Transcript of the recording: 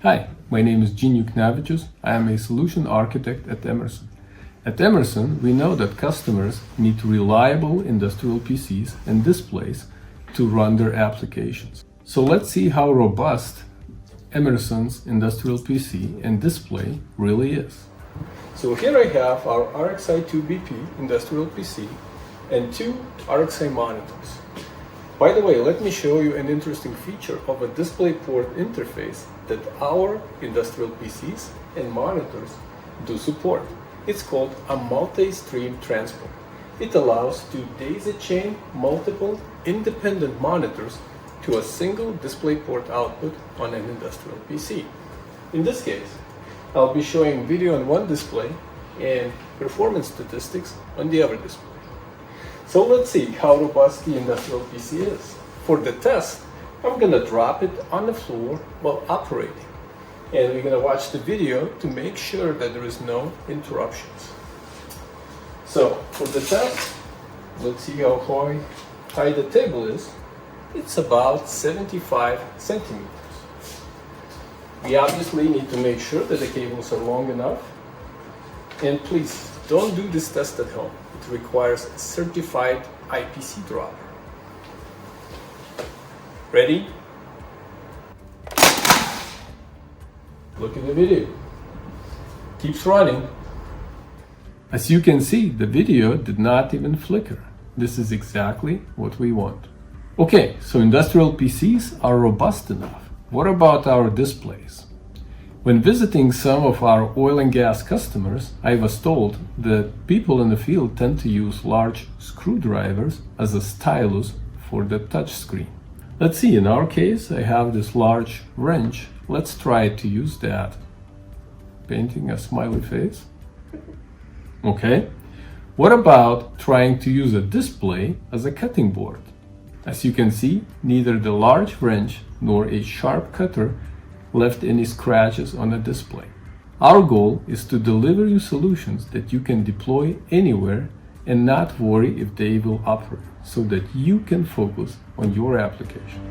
Hi, my name is Gene Yuknavicius. I am a solution architect at Emerson. At Emerson, we know that customers need reliable industrial PCs and displays to run their applications. So let's see how robust Emerson's industrial PC and display really is. So here I have our RXi 2BP industrial PC and two RXi monitors. By the way, let me show you an interesting feature of a DisplayPort interface that our industrial PCs and monitors do support. It's called a Multistream Transport. It allows to daisy chain multiple independent monitors to a single DisplayPort output on an industrial PC. In this case, I'll be showing video on one display and performance statistics on the other display. So let's see how robust the industrial PC is. For the test, I'm going to drop it on the floor while operating. And we're going to watch the video to make sure that there is no interruptions. So for the test, let's see how high the table is. It's about 75 centimeters. We obviously need to make sure that the cables are long enough. And please don't do this test at home. It requires a certified IPC dropper. Ready? Look at the video. Keeps running. As you can see, the video did not even flicker. This is exactly what we want. Okay, so industrial PCs are robust enough. What about our displays? When visiting some of our oil and gas customers, I was told that people in the field tend to use large screwdrivers as a stylus for the touch screen. Let's see, in our case, I have this large wrench. Let's try to use that. Painting a smiley face. Okay. What about trying to use a display as a cutting board? As you can see, neither the large wrench nor a sharp cutter left any scratches on the display. Our goal is to deliver you solutions that you can deploy anywhere and not worry if they will operate, so that you can focus on your application.